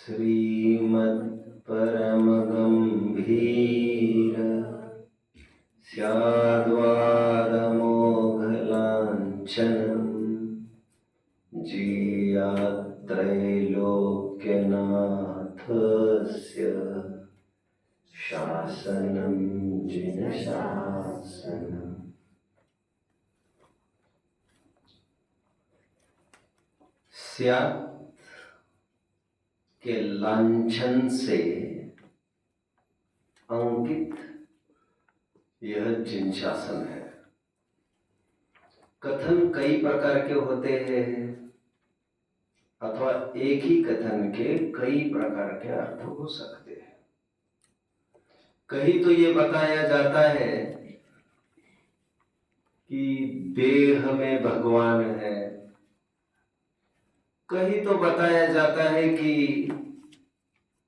श्रीमत्परमगम्भीर स्याद्वादमोघलाञ्छनम् जीयात्रैलोक्यनाथस्य शासनं जिनशासनम्। स्यात् के लांछन से अंकित यह जिनशासन है। कथन कई प्रकार के होते हैं अथवा एक ही कथन के कई प्रकार के अर्थ हो सकते हैं। कहीं तो ये बताया जाता है कि देह में भगवान है, कहीं तो बताया जाता है कि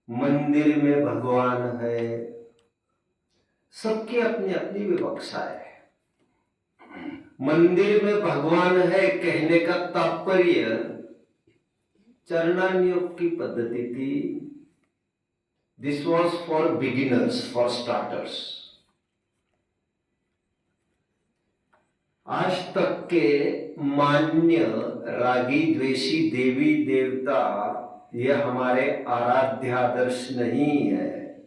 मंदिर में भगवान है। सबकी अपनी अपनी विवक्षा है। मंदिर में भगवान है कहने का तात्पर्य चरणान्योग की पद्धति थी। This was for beginners, for starters. आज तक के मान्य रागी द्वेषी देवी देवता ये हमारे आराध्यादर्श नहीं है।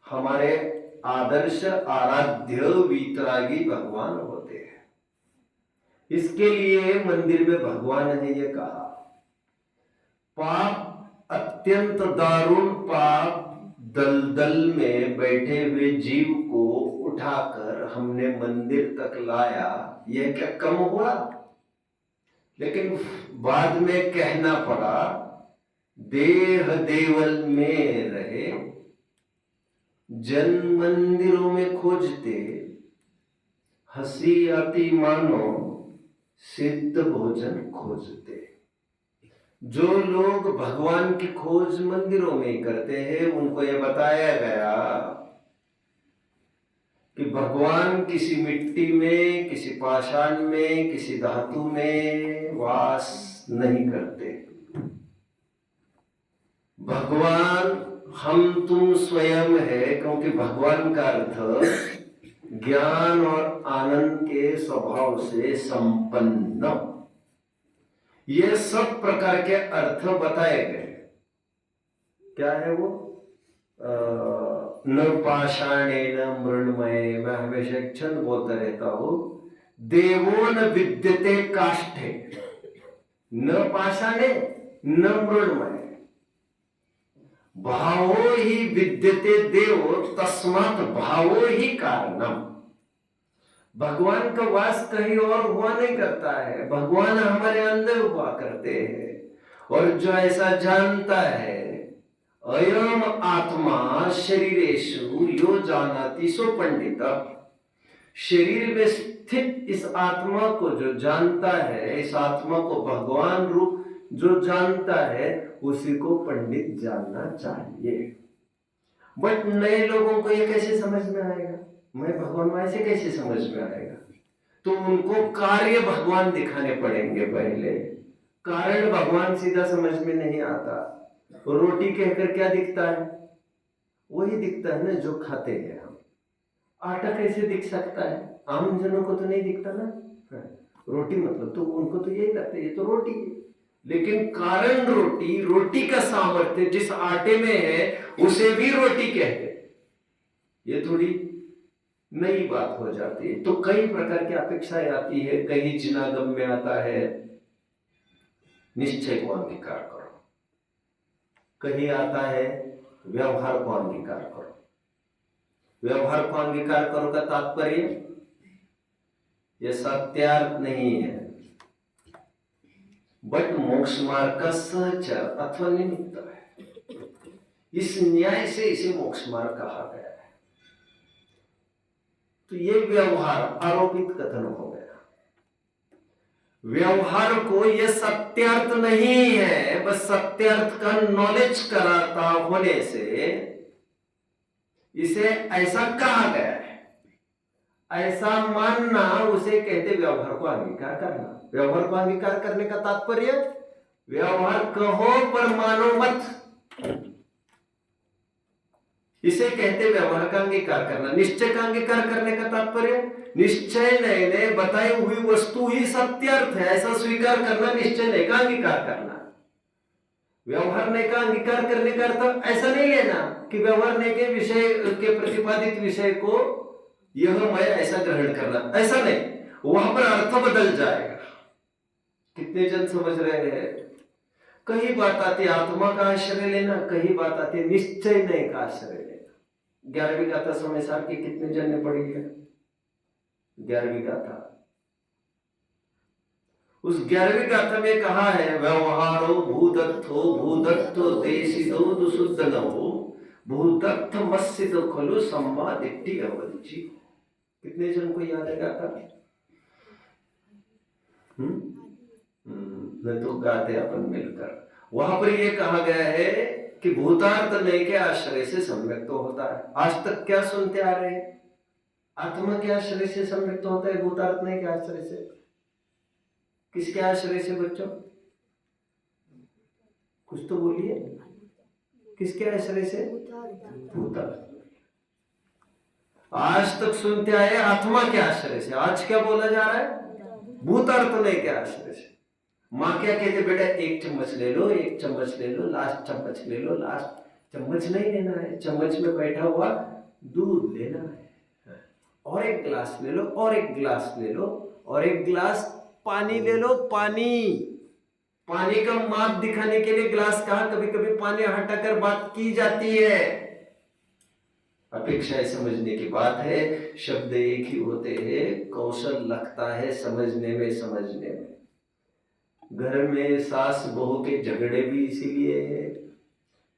हमारे आदर्श आराध्य वीतरागी भगवान होते हैं। इसके लिए मंदिर में भगवान है ये कहा। पाप, अत्यंत दारुण पाप दलदल में बैठे हुए जीव को उठाकर हमने मंदिर तक लाया, यह क्या कम हुआ? लेकिन बाद में कहना पड़ा देह देवल में रहे, जन मंदिरों में खोजते, हंसी आती मानो सिद्ध भोजन खोजते। जो लोग भगवान की खोज मंदिरों में ही करते हैं उनको यह बताया गया कि भगवान किसी मिट्टी में, किसी पाषाण में, किसी धातु में वास नहीं करते। भगवान हम तुम स्वयं है, क्योंकि भगवान का अर्थ ज्ञान और आनंद के स्वभाव से संपन्न। ये सब प्रकार के अर्थ बताए गए। क्या है वो? न पाषाणे न मृण्मये। मैं हमेशा एक छंद बोलता रहता हूं, देवो न विद्यते काष्ठे, न पाषाणे न मृण्मये, भावो ही विद्यते देव तस्मात् भावो ही कारणम। भगवान का वास कहीं और हुआ नहीं करता है, भगवान हमारे अंदर हुआ करते हैं। और जो ऐसा जानता है, अयम आत्मा शरीरेषु यो जानाति सो पंडिता। शरीर में स्थित इस आत्मा को जो जानता है, इस आत्मा को भगवान रूप जो जानता है, उसी को पंडित जानना चाहिए। बट नए लोगों को ये कैसे समझ में आएगा? मैं भगवान ऐसे कैसे समझ में आएगा? तो उनको कार्य भगवान दिखाने पड़ेंगे पहले। कारण भगवान सीधा समझ में नहीं आता। रोटी कहकर क्या दिखता है? वही दिखता है ना जो खाते हैं हम। आटा कैसे दिख सकता है? आम जनों को तो नहीं दिखता ना। रोटी मतलब तो उनको तो यही लगता है, ये तो रोटी है। लेकिन कारण रोटी, रोटी का सामर्थ्य जिस आटे में है उसे भी रोटी कहते। ये थोड़ी नई बात हो जाती है। तो कई प्रकार की अपेक्षाएं आती है। कहीं जिनागम में आता है निश्चय को अंगीकार करो, कहीं आता है व्यवहार को अंगीकार करो। व्यवहार को अंगीकार करो का तात्पर्य यह सत्यार्थ नहीं है, बट मोक्ष मार्ग का सहचर अथवा निमित्त है। इस न्याय से इसे मोक्ष मार्ग कहा गया है। तो ये व्यवहार आरोपित कथन हो गया। व्यवहार को ये सत्यार्थ नहीं है, बस सत्यार्थ का नॉलेज कराता होने से इसे ऐसा कहा गया है। ऐसा मानना उसे कहते व्यवहार को अंगीकार करना। व्यवहार को अंगीकार करने का तात्पर्य व्यवहार कहो पर मानो मत। इसे कहते व्यवहार का अंगीकार करना। निश्चय का अंगीकार करने का तात्पर्य निश्चय ने बताई हुई वस्तु ही सत्यार्थ है ऐसा स्वीकार करना निश्चय का अंगीकार करना। व्यवहार ने का अंगीकार करने का अर्थ ऐसा नहीं लेना कि व्यवहार ने के विषय के प्रतिपादित विषय को यह मैं ऐसा ग्रहण करना, ऐसा नहीं, वहां पर अर्थ बदल जाएगा। कितने जन समझ रहे हैं? कहीं बात आती आत्मा का आश्रय लेना, कहीं बात आती निश्चय नहीं का आश्रय लेना। 11वीं गाथा समय सार की कितने जन ने पढ़ी है? 11वीं गाथा। उस 11वीं गाथा में कहा है व्यवहारो भूदत्तो देशिदो दुसुद्धनो भूदत्थ मस्सिदो खलु संवादिट्टि अवधि। कितने जन को याद है गाथा? न तो गाते अपन मिलकर। वहां पर यह कहा गया है कि भूतार्थ नय के आश्रय से सम्यक्त होता है। आज तक क्या सुनते आ रहे हैं? आत्मा के आश्रय से सम्यक्त होता है, भूतार्थ नय के आश्रय से। किसके आश्रय से बच्चों? कुछ तो बोलिए, किसके आश्रय से? भूतार्थ। आज तक सुनते आए आत्मा के आश्रय से, आज क्या बोला जा रहा है? भूतार्थ नय के आश्रय से। माँ क्या कहते बेटा, एक चम्मच ले लो, एक चम्मच ले लो, लास्ट चम्मच ले लो, लास्ट चम्मच नहीं लेना है, चम्मच में बैठा हुआ दूध लेना है, और एक गिलास ले लो, और एक गिलास ले लो, और एक गिलास पानी ले लो। पानी का माप दिखाने के लिए गिलास कहा, कभी कभी पानी हटाकर बात की जाती है। अपेक्षा समझने की बात है, शब्द एक ही होते हैं, कौशल लगता है समझने में। घर में सास बहू के झगड़े भी इसीलिए है,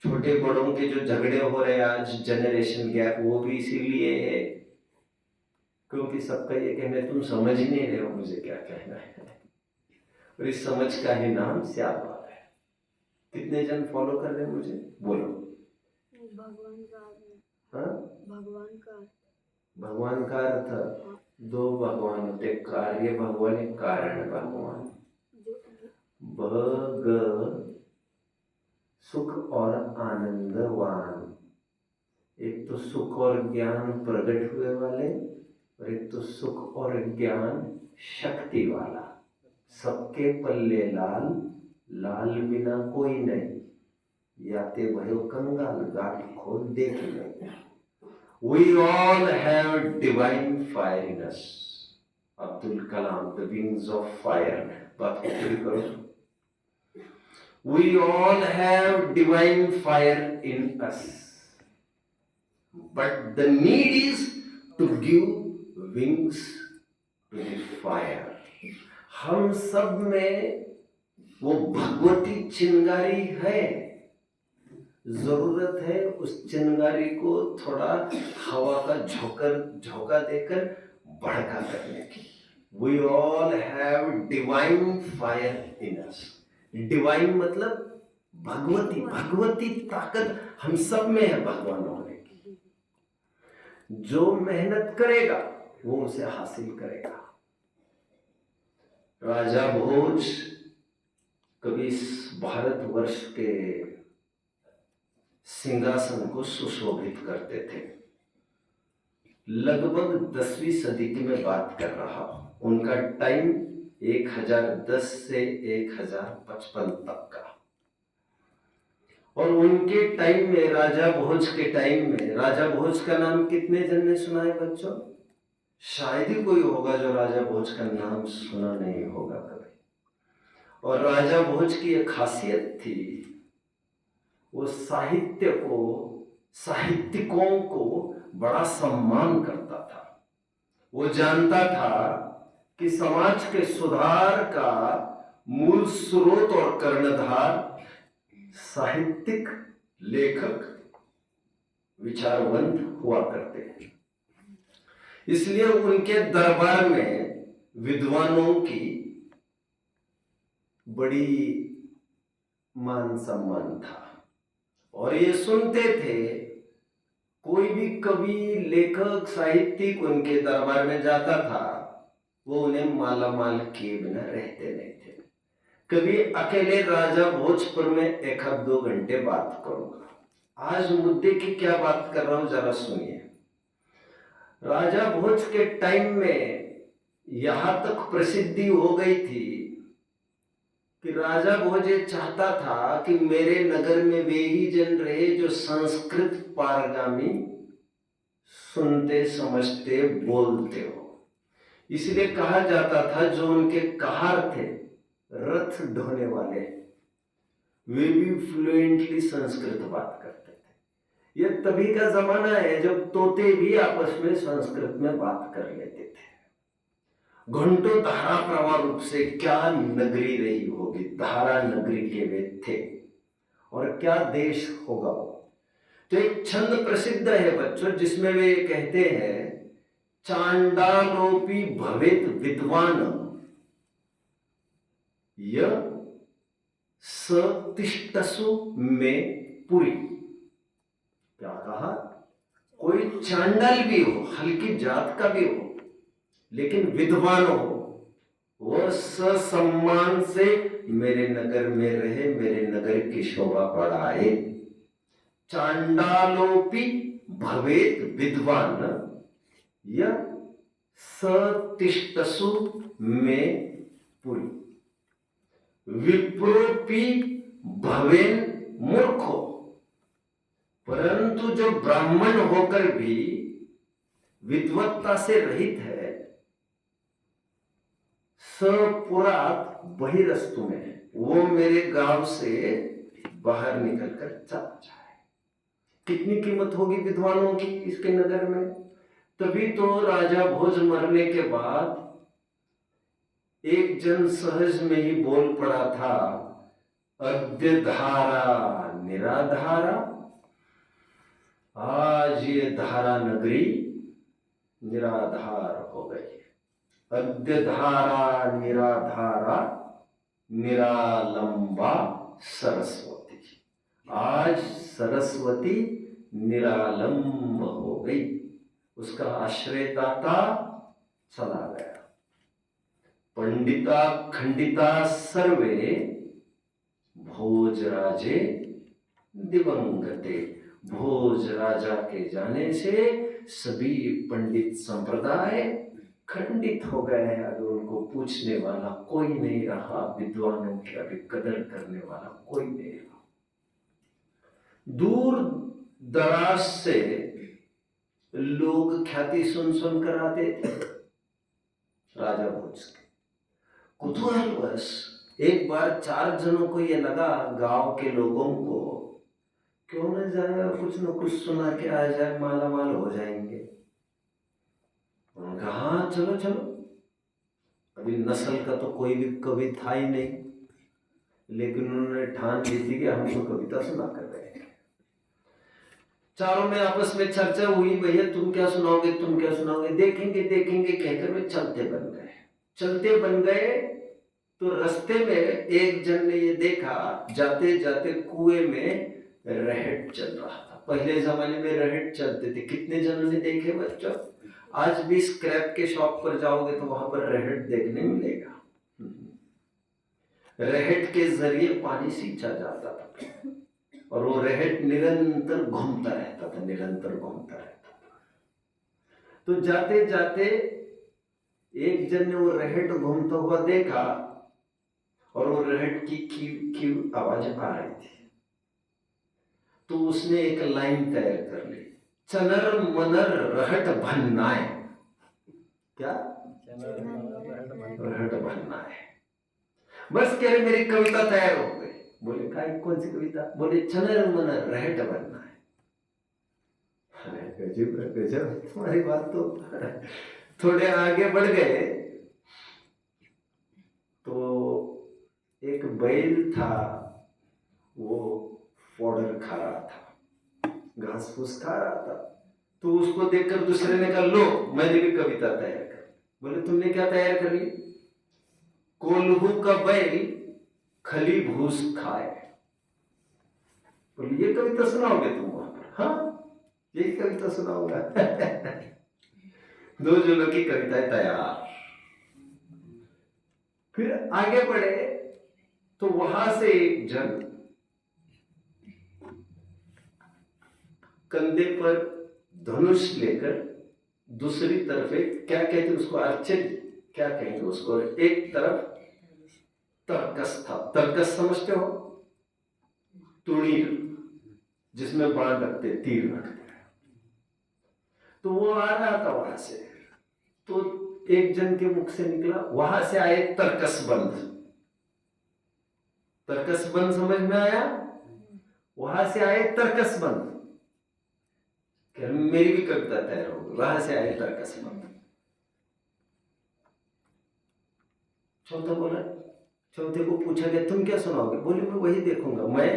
छोटे बड़ों के जो झगड़े हो रहे हैं आज, जनरेशन गैप, वो भी इसीलिए है क्योंकि सबका ये कहना है तुम समझ ही नहीं रहे हो मुझे क्या कहना है, और इस समझ का ही नाम स्याबाद है। कितने जन फॉलो कर रहे हैं मुझे? बोलो। भगवान का भगवान का अर्थ दो भगवान होते, कार्य भगवान, एक कारण भगवान। भग सुख और आनंदवान, एक तो सुख और ज्ञान प्रकट हुए वाले, और एक तो सुख और ज्ञान शक्ति वाला। सबके पल्ले लाल, लाल बिना कोई नहीं, याते भयो कंगाल, गाठ खोल देख नहीं। We all have divine fire in us. Abdul Kalam, the wings of fire, बात पूरी करो। We all have divine fire in us, but the need is to give wings to the fire. हम सब में वो भगवती चिंगारी है, जरूरत है उस चिंगारी को थोड़ा हवा का झोंका देकर भड़का करने की। We all have divine fire in us. Divine मतलब भगवती ताकत हम सब में है भगवान होने की। जो मेहनत करेगा वो उसे हासिल करेगा। राजा भोज कभी इस भारतवर्ष के सिंहासन को सुशोभित करते थे। लगभग 10वीं सदी की मैं बात कर रहा हूं। उनका टाइम 1010 से 1055 तक का, और उनके टाइम में, राजा भोज के टाइम में, राजा भोज का नाम कितने जन ने सुना है बच्चों? शायद ही कोई होगा जो राजा भोज का नाम सुना नहीं होगा कभी। और राजा भोज की एक खासियत थी, वो साहित्य को, साहित्यिकों को बड़ा सम्मान करता था। वो जानता था कि समाज के सुधार का मूल स्रोत और कर्णधार साहित्यिक, लेखक, विचारवंत हुआ करते हैं। इसलिए उनके दरबार में विद्वानों की बड़ी मान सम्मान था, और ये सुनते थे कोई भी कवि, लेखक, साहित्यिक उनके दरबार में जाता था, वो उन्हें माला माल किए बिना रहते नहीं थे। कभी अकेले राजा भोजपुर में 1-2 घंटे बात करूंगा। आज मुद्दे की क्या बात कर रहा हूं जरा सुनिए। राजा भोज के टाइम में यहां तक प्रसिद्धि हो गई थी कि राजा भोज ये चाहता था कि मेरे नगर में वे ही जन रहे जो संस्कृत पारगामी, सुनते समझते बोलते हो। इसलिए कहा जाता था जो उनके कहार थे, रथ ढोने वाले, वे भी फ्लुएंटली संस्कृत बात करते थे। यह तभी का जमाना है जब तोते भी आपस में संस्कृत में बात कर लेते थे। घंटों धारा प्रवाह रूप से क्या नगरी रही होगी, धारा नगरी के वे थे, और क्या देश होगा वो। तो एक छंद प्रसिद्ध है बच्चों, जिसमें वे कहते हैं चांडालोपी भवेत विद्वान य सतिष्ठसु में पुरी। क्या कहा? कोई चांडाल भी हो, हल्की जात का भी हो, लेकिन विद्वान हो, वह ससम्मान से मेरे नगर में रहे, मेरे नगर की शोभा बढ़ाए। चांडालोपी भवेत विद्वान या सतिष्ठसु में पुरी। विप्रोपी भवेन मूर्खो, परंतु जो ब्राह्मण होकर भी विद्वत्ता से रहित है, सपुरात बहिरस्तु में, वो मेरे गांव से बाहर निकलकर चला जाए। कितनी कीमत होगी विद्वानों की इसके नगर में। तभी तो राजा भोज मरने के बाद एक जन सहज में ही बोल पड़ा था, अद्य धारा निराधारा, आज ये धारा नगरी निराधार हो गई। अद्य धारा निराधारा निरालंबा सरस्वती, आज सरस्वती निरालंब हो गई, उसका आश्रयदाता चला गया। पंडिता खंडिता सर्वे भोजराजे दिवंगते, भोज राजा के जाने से सभी पंडित संप्रदाय खंडित हो गए हैं। अभी उनको पूछने वाला कोई नहीं रहा, विद्वानों की अभी कदर करने वाला कोई नहीं रहा। दूर दराज से लोग ख्याति सुन सुन कर आते थे राजा भोज के। कुतूहलवश एक बार 4 जनों को यह लगा, गांव के लोगों को, क्यों न जाए कुछ न कुछ सुना के आ जाए, माला माल हो जाएंगे। उन्होंने कहा हाँ चलो चलो। अभी नस्ल का तो कोई भी कवि था ही नहीं, लेकिन उन्होंने ठान ली थी कि हम तो कविता सुना कर रहे हैं। चारों में आपस में चर्चा हुई, भैया तुम क्या सुनाओगे, तुम क्या सुनाओगे, देखेंगे देखेंगे कहकर वे चलते बन गए। चलते बन गए तो रास्ते में एक जन ने ये देखा, जाते जाते कुएं में रहट चल रहा था। पहले जमाने में रहट चलते थे, कितने जनों ने देखे बच्चों? आज भी स्क्रैप के शॉप पर जाओगे तो वहां पर रहट देखने मिलेगा। रहट के जरिए पानी सींचा जाता था और वो रहट निरंतर घूमता रहता था, निरंतर घूमता रहता था। तो जाते जाते एक जन ने वो रहट घूमता हुआ देखा और वो रहट की कीव कीव आवाज आ रही थी। तो उसने एक लाइन तैयार कर ली, चनर मनर रहट भन्नाए। क्या? रहट भन्नाए। बस कह रहे मेरी कविता तैयार हो गई। बोले काय कौन सी कविता? बोले चनर मनर रहट भन्नाए। गजब गजब, तुम्हारी बात तो। थोड़े आगे बढ़ गए तो एक बैल था, वो फॉडर खा रहा था, घास फूस खा रहा था। तो उसको देखकर दूसरे ने कहा लो मैंने भी कविता तैयार कर। बोले तुमने क्या तैयार कर ली? कोल्हू का बैल खली भूस खाए। बोले ये कविता सुनाओगे तुम वहां पर? हाँ यही कविता सुनाऊंगा। 2 जनों की कविताएं तैयार। फिर आगे बढ़े तो वहां से एक जन कंधे पर धनुष लेकर दूसरी तरफ एक, क्या कहते हैं उसको, अर्चित, क्या कहेंगे उसको, एक तरफ तरकस था। तरकस समझते हो? तुणीर, जिसमें बाण रखते, तीर रखते। तो वो आ रहा था वहां से, तो एक जन के मुख से निकला, वहां से आए तरकसबंध। तरकसबंध समझ में आया? वहां से आए तरकसबंध, मेरी भी कविता तैयार होगी। वहां से आए तरकसबंध। चौथा बोला, चौथे को पूछा गया तुम क्या सुनाओगे? बोले मैं वही देखूंगा, मैं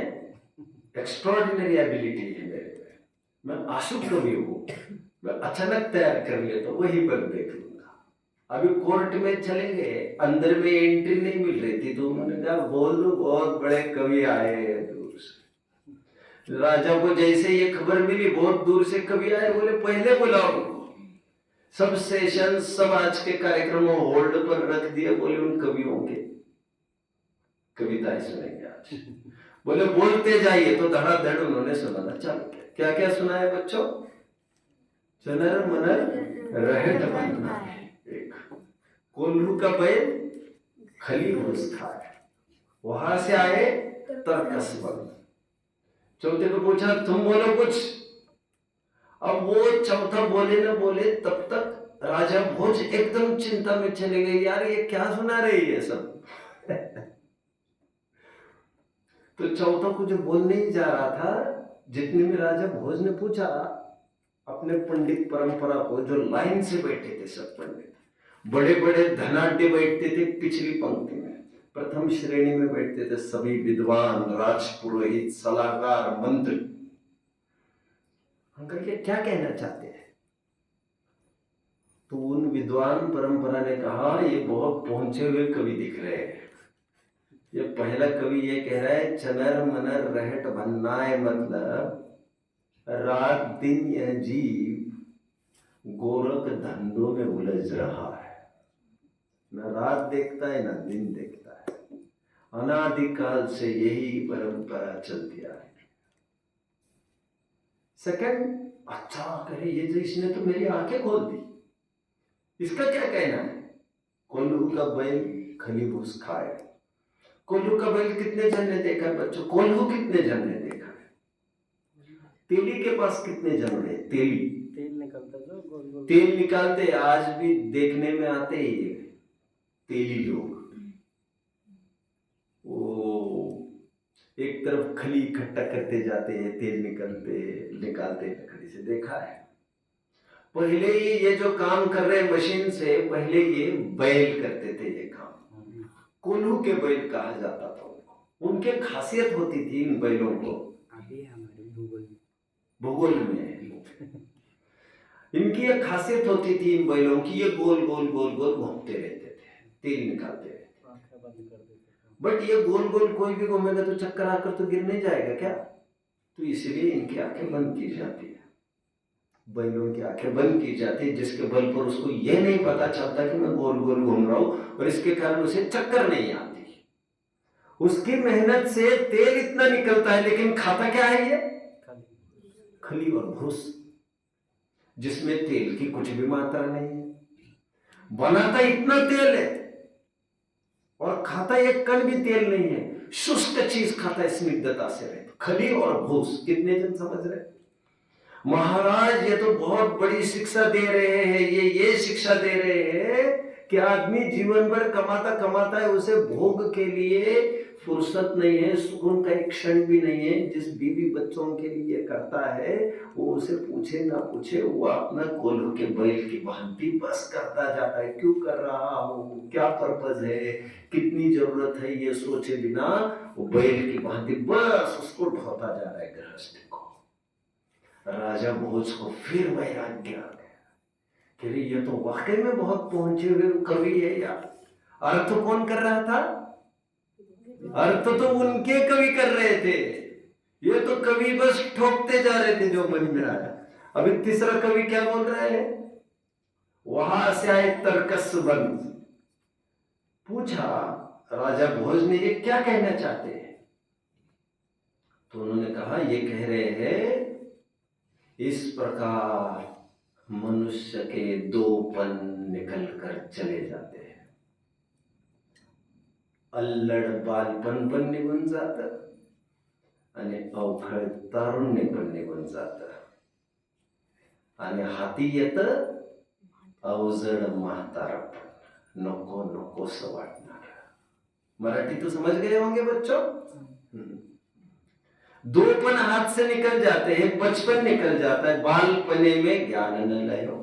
एक्स्ट्रॉर्डिनरी एबिलिटी है मेरे में, मैं आशु कवि हूं, मैं अचानक तैयार कर लेता हूं, वही पर देख लूंगा। अभी कोर्ट में चले गए, अंदर में एंट्री नहीं मिल रही थी, तो उन्होंने कहा बोल दो बहुत बड़े कवि आए हैं दूर से। राजा को जैसे ये खबर मिली बहुत दूर से कवि आए, बोले पहले बुलाओ। सब सेशन, सब आज के कार्यक्रम होल्ड पर रख दिए, बोले उन कवियों के कविताएं सुनेंगे आज। बोले बोलते जाइए, तो धड़ाधड़ उन्होंने सुनाना चालू किया। क्या क्या सुना है बच्चों? चनर मनर रहट बनना, एक कोल्हू का बैल खली होश खाए, वहां से आए तरकसबंध। चौथे को पूछा तुम बोलो कुछ। अब वो चौथा बोले न बोले, तब तक राजा भोज एकदम चिंता में चले गए, यार ये क्या सुना रही है सब। तो चौथा को जो बोलने ही जा रहा था, जितने में राजा भोज ने पूछा अपने पंडित परंपरा को, जो लाइन से बैठे थे सब पंडित, बड़े बड़े धनाढ्य बैठते थे पिछली पंक्ति में, प्रथम श्रेणी में बैठते थे सभी विद्वान, राजपुरोहित, सलाहकार, मंत्री। हम कहिए क्या कहना चाहते हैं? तो उन विद्वान परंपरा ने कहा ये बहुत पहुंचे हुए कवि दिख रहे हैं। ये पहला कवि ये कह रहा है चनर मनर रहट भन्नाए, मतलब रात दिन यह जीव गोरख धंधों में उलझ रहा है, न रात देखता है न दिन देखता है, अनादिकाल से यही परंपरा चलती आ रही है। सेकंड, अच्छा करे ये तो, इसने तो मेरी आंखें खोल दी, इसका क्या कहना है? कोल्हू का बैल खली भूस खाए। कोल्हू का बैल कितने जन ने देखा बच्चों? कोल्हू कितने जन ने देखा? तेली के पास कितने जन है? तेली तेल निकलता जो गोल गोल, तेल निकालते, आज भी देखने में आते ही है तेली लोग। वो एक तरफ खली इकट्ठा करते जाते हैं, तेल निकालते लकड़ी से, देखा है। पहले ही ये जो काम कर रहे मशीन से, पहले ये बैल करते थे ये काम। कोल्हू के बैल कहा जाता था उनको। उनके खासियत होती थी इन बैलों को, अभी हमारे भूगोल में इनकी एक खासियत होती थी इन बैलों की, ये गोल गोल गोल गोल घूमते रहते थे, तेल निकालते रहते। आंखें बंद कर देते थे। बट ये गोल गोल कोई भी घूमेगा तो चक्कर आकर तो गिर नहीं जाएगा क्या? तो इसलिए इनकी आंखें बंद की जाती है, बैलों की आंखें बंद की जाती है, जिसके बल पर उसको ये नहीं पता चलता कि मैं गोल गोल घूम रहा हूं, और इसके कारण उसे चक्कर नहीं आती। उसकी मेहनत से तेल इतना निकलता है, लेकिन खाता क्या है ये? खली और भूस, जिसमें तेल की कुछ भी मात्रा नहीं है। बनाता इतना तेल है और खाता एक कण भी तेल नहीं है, शुष्क चीज खाता है, स्निग्धता से रहता। खली और भूस, कितने जन समझ रहे? महाराज ये तो बहुत बड़ी शिक्षा दे रहे हैं, ये शिक्षा दे रहे हैं कि आदमी जीवन भर कमाता कमाता है, उसे भोग के लिए फुर्सत नहीं है, सुकून का एक क्षण भी नहीं है। जिस बीवी बच्चों के लिए करता है, वो उसे पूछे ना पूछे, वो अपना कोल्हू के बैल की भांति बस करता जाता है। क्यों कर रहा हूँ, क्या पर्पज है, कितनी जरूरत है, ये सोचे बिना वो बैल की भांति बस उसको ढोता जा रहा है गृहस्थ को। राजा भोज को फिर वैराग्य आ गया कि ये तो वाकई में बहुत पहुंचे हुए कवि है यार। अर्थ कौन कर रहा था? अर्थ तो उनके कवि कर रहे थे, ये तो कवि बस ठोकते जा रहे थे जो मन में आया। अभी तीसरा कवि क्या बोल रहे हैं? वहां से आए तरकसबंध। पूछा राजा भोज ने ये क्या कहना चाहते हैं? तो उन्होंने कहा ये कह रहे हैं इस प्रकार मनुष्य के दो-पन निकल कर चले जाते हैं. अल्लड बालपण पण निघून जातं आणि अवखळ तारुण्य पण निघून जातं आणि हाती येतं अवजड म्हातारपण. नको नकोसं वाटणार. मराठी तो समझ गए होंगे बच्चों? दोपन हाथ से निकल जाते हैं, बचपन निकल जाता है. बालपने में ज्ञान न लयो,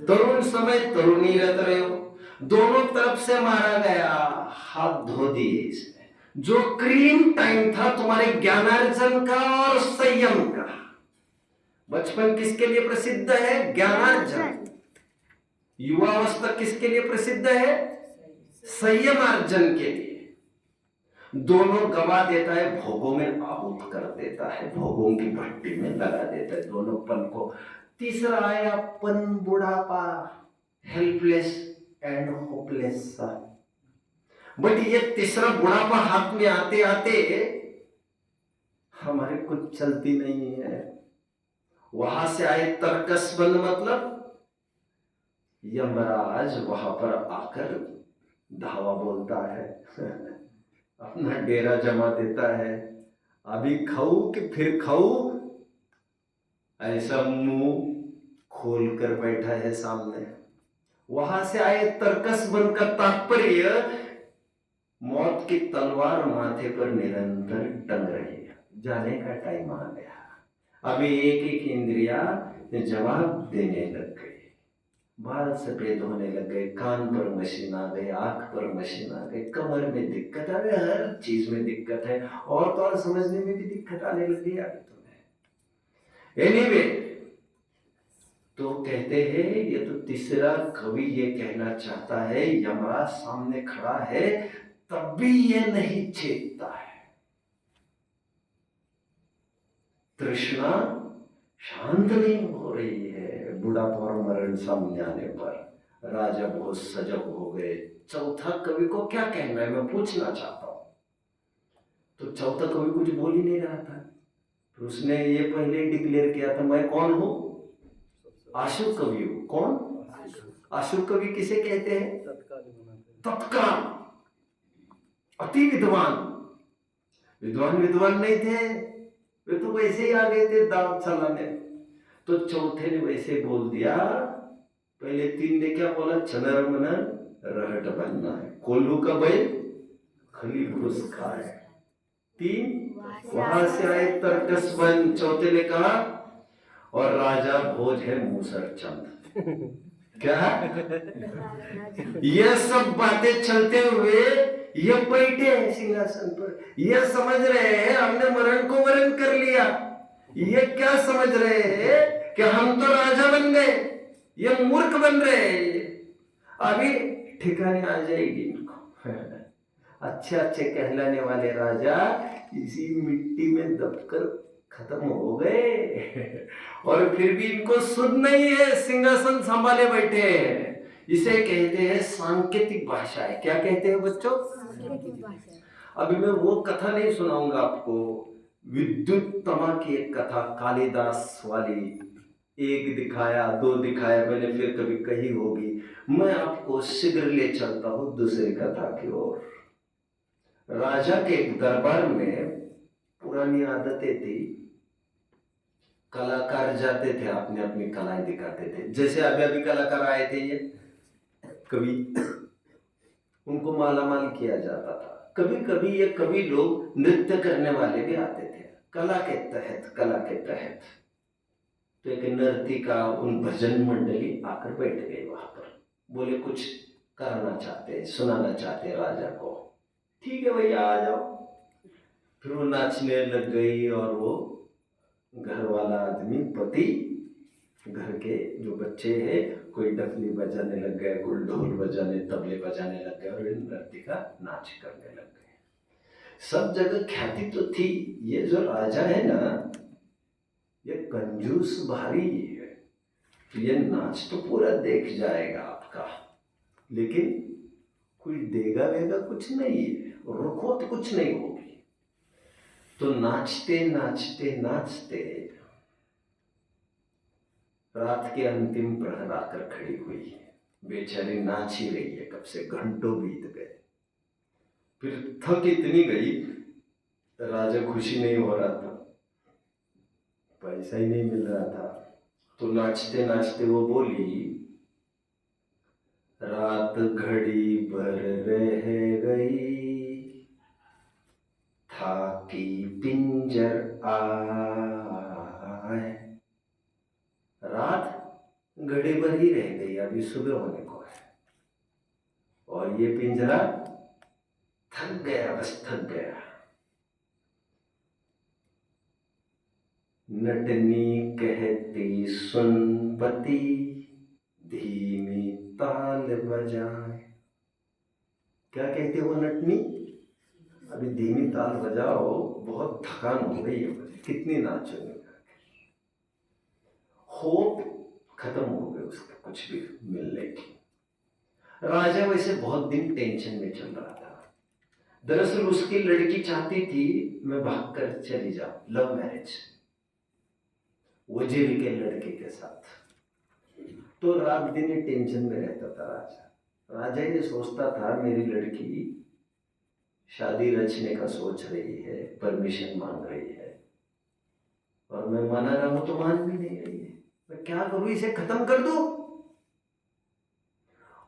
तरुण समय तरुणी रत रहो. दोनों तरफ से मारा गया, हाथ धो दिए इसने. जो क्रीम टाइम था तुम्हारे ज्ञानार्जन का और संयम का. बचपन किसके लिए प्रसिद्ध है? ज्ञानार्जन. युवावस्था किसके लिए प्रसिद्ध है? संयमार्जन के लिए. दोनों गवा देता है, भोगों में आहूत कर देता है, भोगों की भट्टी में लगा देता है दोनों पन को. तीसरा आया पन, बुढ़ापा, हेल्पलेस एंड होपलेस सा. बट ये तीसरा बुढ़ापा हाथ में आते आते हमारे कुछ चलती नहीं है. वहां से आए तर्कस बन, मतलब यमराज वहां पर आकर धावा बोलता है, अपना डेरा जमा देता है. अभी खाऊं कि फिर खाऊं, ऐसा मुंह खोल कर बैठा है सामने. वहां से आए तर्कस बन का तात्पर्य मौत की तलवार माथे पर निरंतर टंग रही है. जाने का टाइम आ गया. अभी एक एक इंद्रिया जवाब देने लग गई. बाल सफेद होने लग गए, कान पर मशीन आ गई, आंख पर मशीन आ गई, कमर में दिक्कत आ गई, हर चीज में दिक्कत है. और तो और समझने में भी दिक्कत आने लग गई अभी तुम्हें. एनीवे, तो कहते हैं ये तो तीसरा कवि ये कहना चाहता है, यमराज सामने खड़ा है तब भी ये नहीं चेतता है. तृष्णा शांत नहीं हो रही है. बुढ़ापा और मरण सामने आने पर राजा बहुत सजग हो गए. चौथा कवि को क्या कहना है मैं पूछना चाहता हूं. तो चौथा कवि कुछ बोल ही नहीं रहा था. तो उसने ये पहले डिक्लेयर किया था, मैं कौन हूं? आशु कवि हूं. कौन? आशु कवि किसे कहते हैं? तत्काल, अति विद्वान. विद्वान नहीं थे, वे तो वैसे ही आ गए थे दाव चलाने. तो चौथे ने वैसे बोल दिया. पहले तीन ने क्या बोला? चनर मनर रहट बनना है, कोल्हू का बैल खली घुस खाए. तीन वहां से आए तर्कस बन. चौथे ने कहा और राजा भोज है मूसर चंद. क्या ये सब बातें चलते हुए ये बैठे हैं सिंहासन पर. ये समझ रहे हैं हमने मरण को वरण कर लिया. ये क्या समझ रहे हैं कि हम तो राजा बन गए. ये मूर्ख बन रहे हैं. अभी ठिकाने आ जाएगी इनको. अच्छे अच्छे कहलाने वाले राजा इसी मिट्टी में दबकर खत्म हो गए. और फिर भी इनको सुध नहीं है, सिंहासन संभाले बैठे हैं. इसे कहते हैं सांकेतिक भाषा है. क्या कहते हैं बच्चों? सांकेतिक भाषा. अभी मैं वो कथा नहीं सुनाऊंगा आपको. विद्युत तमा की एक कथा कालिदास वाली. एक दिखाया, दो दिखाया मैंने, फिर कभी कही होगी. मैं आपको शीघ्र ले चलता हूं दूसरी कथा की ओर. राजा के एक दरबार में पुरानी आदतें थी. कलाकार जाते थे, अपनी अपनी कलाएं दिखाते थे. जैसे अभी अभी कलाकार आए थे ये कवि, उनको मालामाल किया जाता था. कभी कभी ये कवि लोग नृत्य करने वाले भी आते थे कला के तहत. तो एक नर्तिका, उन भजन मंडली आकर बैठ गई वहां पर. बोले कुछ करना चाहते, सुनाना चाहते राजा को. ठीक है भैया आ जाओ. फिर वो नाचने लग गई. और वो घर वाला आदमी, पति, घर के जो बच्चे हैं, कोई डफली बजाने लग गए, कोई ढोल बजाने, तबले बजाने लग गए, और नर्तिका नाच करने लग गए. सब जगह ख्याति तो थी. ये जो राजा है ना, ये कंजूस भारी है. तो ये नाच तो पूरा देख जाएगा आपका, लेकिन कोई देगा वेगा कुछ नहीं है, रुको तो कुछ नहीं होगी। तो नाचते नाचते नाचते रात के अंतिम प्रहर आकर खड़ी हुई है। बेचारी नाच ही रही है, कब से घंटों बीत गए। फिर थक इतनी गई, राजा खुशी नहीं हो रहा था, पैसा ही नहीं मिल रहा था। तो नाचते नाचते वो बोली, रात घड़ी भर रह गई, था कि पिंजर आए। रात घड़ी भर ही रह गई, अभी सुबह होने को है, और ये पिंजरा थक गया, बस थक गया। नटनी कहती सुन पति, धीमी ताल बजाए। क्या कहती वो नटनी? अभी धीमी ताल बजाओ, बहुत थकान हो गई है मुझे, कितनी नाचूंगी। होप खत्म हो गए उसका, कुछ भी मिलने की। राजा वैसे बहुत दिन टेंशन में चल रहा था। दरअसल उसकी लड़की चाहती थी मैं भागकर चली जाऊं, लव मैरिज, वजीर के लड़के के साथ। तो रात दिन ही टेंशन में रहता था राजा। राजा ये सोचता था मेरी लड़की शादी रचने का सोच रही है, परमिशन मांग रही है, और मैं मना रहा हूं तो मान भी नहीं रही है। मैं क्या करूं, इसे खत्म कर दूं?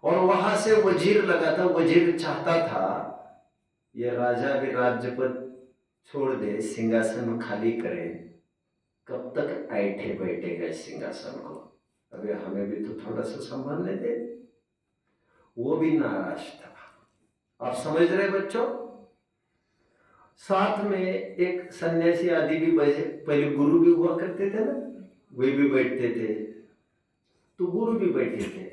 और वहां से वजीर लगा था। वजीर चाहता था ये राजा भी राज्य पर छोड़ दे, सिंहासन खाली करे। कब तक ऐठे बैठेगा सिंहासन को, अबे हमें भी तो थोड़ा सा संभालने दे। वो भी नाराज था। आप समझ रहे बच्चों? साथ में एक सन्यासी आदि भी पहले गुरु भी हुआ करते थे ना, वे भी बैठते थे। तो गुरु भी बैठे थे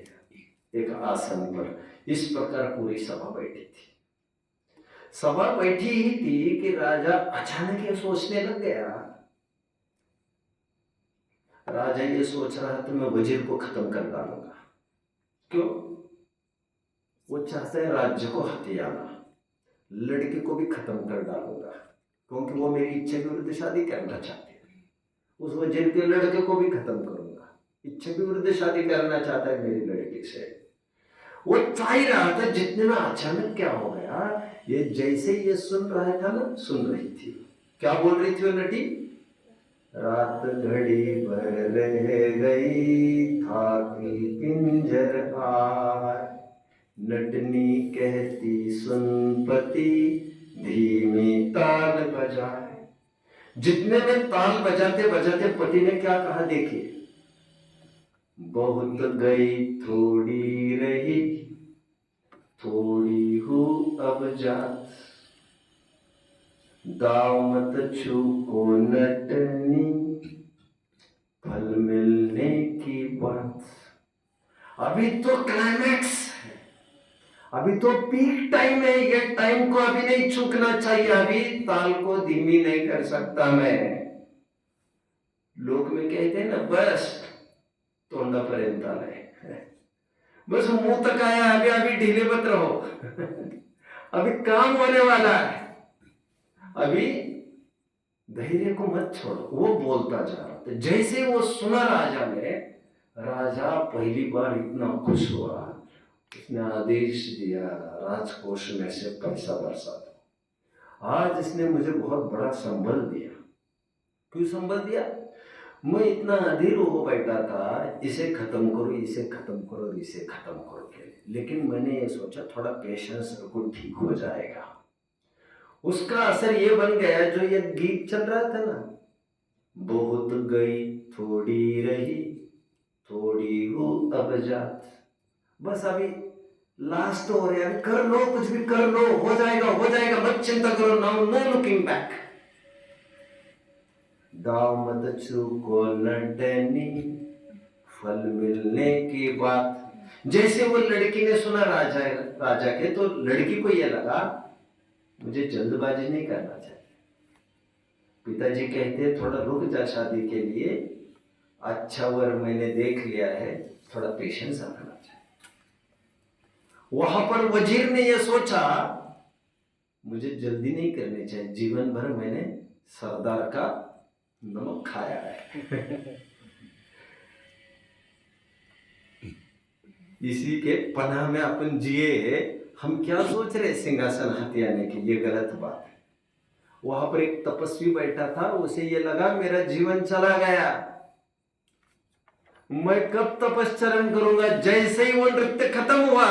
एक आसन पर। इस प्रकार पूरी सभा बैठी थी। सभा बैठी ही थी कि राजा अचानक ये सोचने लग गया। राजा ये सोच रहा था मैं वजीर को खत्म कर डालूंगा। क्यों? वो चाहता है राज्य को हथियाना, लड़के को भी खत्म कर डालूंगा, क्योंकि वो मेरी इच्छा के विरुद्ध शादी करना चाहते हैं। उस वजीर के लड़के को भी खत्म करूंगा, इच्छा के विरुद्ध शादी करना चाहता है मेरी लड़की से। वो चाह ही रहा था। जितने में अचानक क्या हो गया, ये जैसे ये सुन रहा था ना, सुन रही थी, क्या बोल रही थी वो नटी? रात घड़ी भर रह गई, था कि पिंजर आए। नटनी कहती सुन पति, धीमी ताल बजाए। जितने में ताल बजाते बजाते पति ने क्या कहा देखिए, बहुत गई थोड़ी रही, थोड़ी हूँ अब जात, दाव मत छूको नटनी, फल मिलने की बात। अभी तो क्लाइमैक्स है, अभी तो पीक टाइम है, ये टाइम को अभी नहीं चूकना चाहिए। अभी ताल को धीमी नहीं कर सकता मैं। लोग में कहते हैं ना, बस तोंडापर्यंत आलाय, बस मुंह तक आया, अभी अभी ढीले मत रहो, अभी काम होने वाला है, अभी धैर्य को मत छोड़ो। वो बोलता जा रहा था। जैसे वो सुना राजा ने, राजा पहली बार इतना खुश हुआ, उसने आदेश दिया राजकोष में से पैसा बरसा दो। आज इसने मुझे बहुत बड़ा संबल दिया। क्यों संबल दिया? मैं इतना अधीर हो बैठा था, इसे खत्म करो, इसे खत्म करो, इसे खत्म करो के, लेकिन मैंने ये सोचा थोड़ा पेशेंस रखो, ठीक हो जाएगा। उसका असर ये बन गया, जो ये गीत चल रहा था ना, बहुत गई थोड़ी रही, थोड़ी हो अब जात, बस अभी लास्ट हो रहा है, कर लो, कुछ भी कर लो, हो जाएगा, हो जाएगा, मत चिंता करो, नाउ नो लुकिंग बैक। दाव मत चूको नटनी, फल मिलने की बात। जैसे वो लड़की ने सुना राजा के, तो लड़की को ये लगा मुझे जल्दबाजी नहीं करना चाहिए। पिताजी कहते थोड़ा रुक जा, शादी के लिए अच्छा वर मैंने देख लिया है, थोड़ा पेशेंस रखना चाहिए। वहां पर वजीर ने यह सोचा मुझे जल्दी नहीं करनी चाहिए, जीवन भर मैंने सरदार का नमक खाया है। इसी के पनाह में अपन जिए, हम क्या सोच रहे सिंहासन हाथी आने की, ये गलत बात है। वहां पर एक तपस्वी बैठा था, उसे ये लगा मेरा जीवन चला गया, मैं कब तपश्चरण करूंगा। जैसे ही वो नृत्य खत्म हुआ,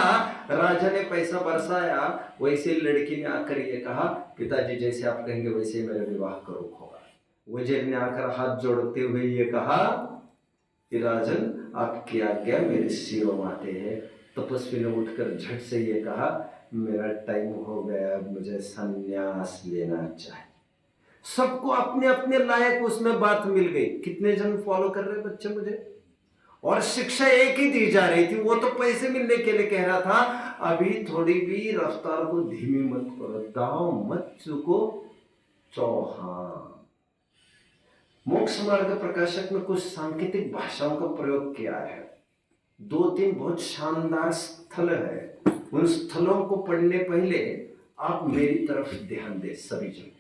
राजा ने पैसा बरसाया, वैसे लड़की ने आकर ये कहा पिताजी जैसे आप कहेंगे वैसे मेरा विवाह करो होगा। वजीर ने आकर हाथ जोड़ते हुए ये कहा कि राजन आपकी आज्ञा मेरे शिरों आते हैं। तपस्वी ने उठकर झट से ये कहा मेरा टाइम हो गया, मुझे संन्यास लेना चाहिए। सबको अपने अपने लायक उसमें बात मिल गई। कितने जन फॉलो कर रहे बच्चे मुझे, और शिक्षा एक ही दी जा रही थी। वो तो पैसे मिलने के लिए कह रहा था अभी थोड़ी भी रफ्तार को धीमी मत करो, दाव मत चुको चौहान। मोक्ष मार्ग प्रकाशक में कुछ सांकेतिक भाषाओं का प्रयोग किया है। 2-3 बहुत शानदार स्थल है, उन स्थलों को पढ़ने पहले आप मेरी तरफ ध्यान दें सभी जन।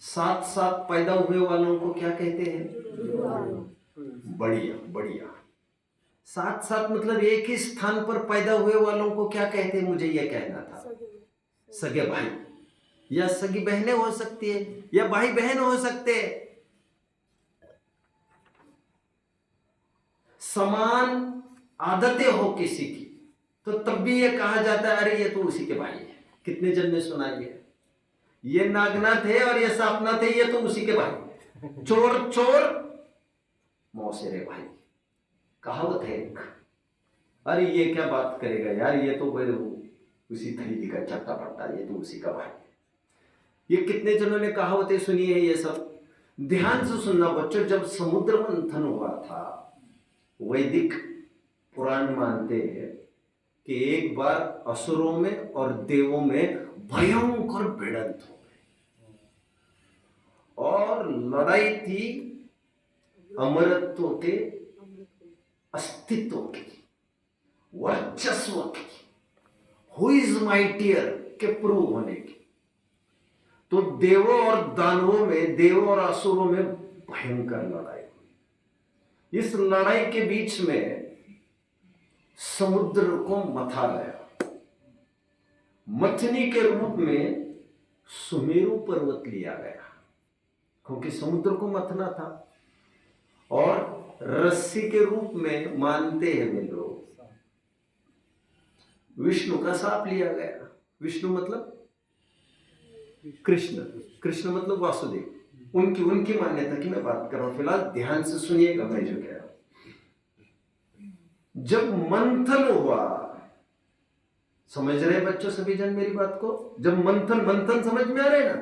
साथ साथ पैदा हुए वालों को क्या कहते हैं? बढ़िया बढ़िया। साथ साथ मतलब एक ही स्थान पर पैदा हुए वालों को क्या कहते हैं? मुझे यह कहना था सगे भाई या सगी बहनें हो सकती है या भाई बहन हो सकते हैं। समान आदतें हो किसी की तो तब भी ये कहा जाता है अरे ये तो उसी के भाई है। कितने जन ने सुना ये नागनाथ है और ये सापनाथ है, ये तो उसी के भाई। चोर चोर मौसेरे भाई, कहावत है एक। अरे ये क्या बात करेगा यार, ये तो उसी खरीदी का चट्टा पड़ता, ये तो उसी का भाई। ये कितने जनों ने कहावतें सुनी है? ये सब ध्यान से सुनना बच्चों। जब समुद्र मंथन हुआ था, वैदिक पुराण मानते हैं कि एक बार असुरों में और देवों में भयंकर भिड़ंत हो गई और लड़ाई थी अमरत्व के, अस्तित्व की, वर्चस्व की, हु इज माइटियर के प्रूव होने की। तो देवों और दानवों में, देवों और असुरों में भयंकर लड़ाई हुई। इस लड़ाई के बीच में समुद्र को मथा गया। मथनी के रूप में सुमेरु पर्वत लिया गया क्योंकि समुद्र को मथना था, और रस्सी के रूप में मानते हैं वे लोग विष्णु का सांप लिया गया। विष्णु मतलब कृष्ण, कृष्ण मतलब वासुदेव। उनकी मान्यता की मैं बात कर रहा हूं। फिलहाल ध्यान से सुनिएगा मैं जो कह रहा हूं। जब मंथन हुआ, समझ रहे बच्चों सभी जन मेरी बात को? जब मंथन समझ में आ रहे ना?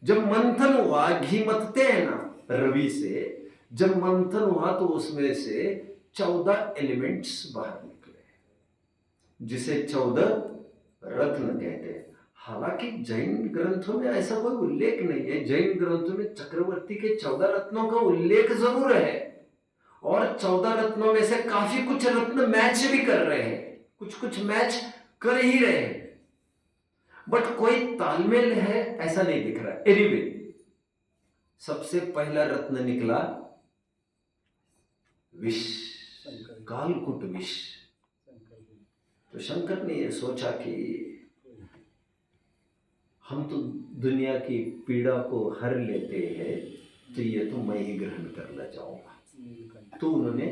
जब मंथन हुआ, घी मतते हैं ना रवि से, जब मंथन हुआ तो उसमें से 14 एलिमेंट्स बाहर निकले जिसे 14 रत्न कहते हैं। हालांकि जैन ग्रंथों में ऐसा कोई उल्लेख नहीं है। जैन ग्रंथों में चक्रवर्ती के 14 रत्नों का उल्लेख जरूर है, और 14 रत्नों में से काफी कुछ रत्न मैच भी कर रहे हैं, कुछ मैच कर ही रहे हैं, बट कोई तालमेल है ऐसा नहीं दिख रहा। एनीवे, सबसे पहला रत्न निकला विष, कालकुट विष। तो शंकर ने यह सोचा कि हम तो दुनिया की पीड़ा को हर लेते हैं, तो ये तो मैं ही ग्रहण करना चाहूंगा। तो उन्होंने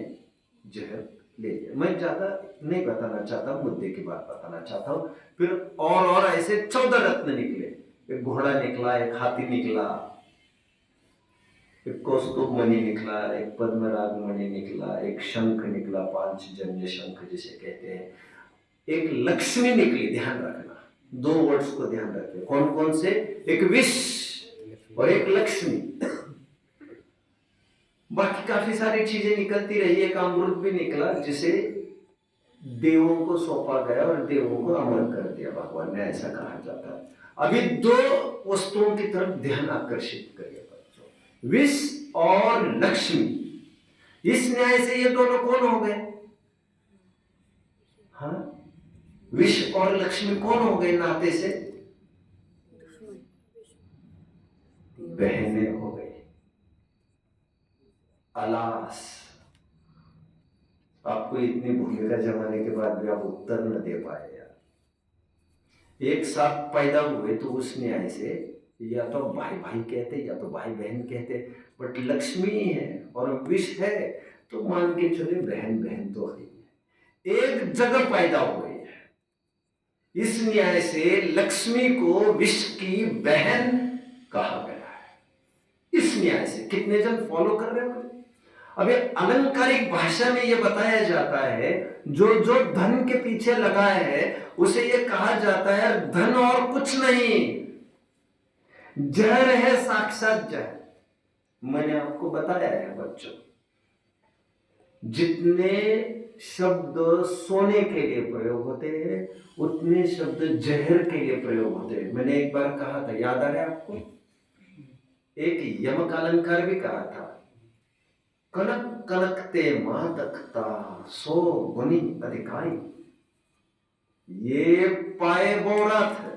जहर ले लिया। मैं ज्यादा नहीं बताना चाहता, मुद्दे की बात बताना चाहता हूं। फिर और ऐसे 14 रत्न निकले। एक घोड़ा निकला, एक हाथी निकला, एक कौस्तुभ मणि निकला, एक पद्मराग मणि निकला, एक शंख निकला, 5 जन्य शंख जिसे कहते हैं, एक लक्ष्मी निकली। ध्यान रखना, 2 वर्ड्स को ध्यान रखें। कौन कौन से? एक विष और एक लक्ष्मी। बाकी काफी सारी चीजें निकलती रही। एक अमृत भी निकला जिसे देवों को सौंपा गया और देवों को अमर कर दिया भगवान ने, ऐसा कहा जाता है। अभी 2 वस्तुओं की तरफ ध्यान आकर्षित करिए बच्चों, विष और लक्ष्मी। इस न्याय से ये दोनों कौन हो गए? हाँ, विष और लक्ष्मी कौन हो गए नाते से? बहनें हो गई। अलास, आपको इतनी भूमिका जमाने के बाद भी आप उत्तर न दे पाए यार। एक साथ पैदा हुए तो उस न्याय से या तो भाई भाई कहते या तो भाई बहन कहते, बट लक्ष्मी है और विष है तो मान के चले बहन बहन तो है, एक जगह पैदा हुए है। इस न्याय से लक्ष्मी को विष की बहन कहा गया है। इस न्याय से कितने जन फॉलो कर रहे हो? अब ये अलंकारिक भाषा में ये बताया जाता है, जो जो धन के पीछे लगा है उसे ये कहा जाता है धन और कुछ नहीं, जहर है, साक्षात जहर। मैंने आपको बताया है बच्चों, जितने शब्द सोने के लिए प्रयोग होते हैं उतने शब्द जहर के लिए प्रयोग होते हैं। मैंने एक बार कहा था, याद आ रहा है आपको? एक यमक अलंकार भी कहा था, कनक कनकते मादकता सो गुनी अधिकाई। ये पाए बोरात है,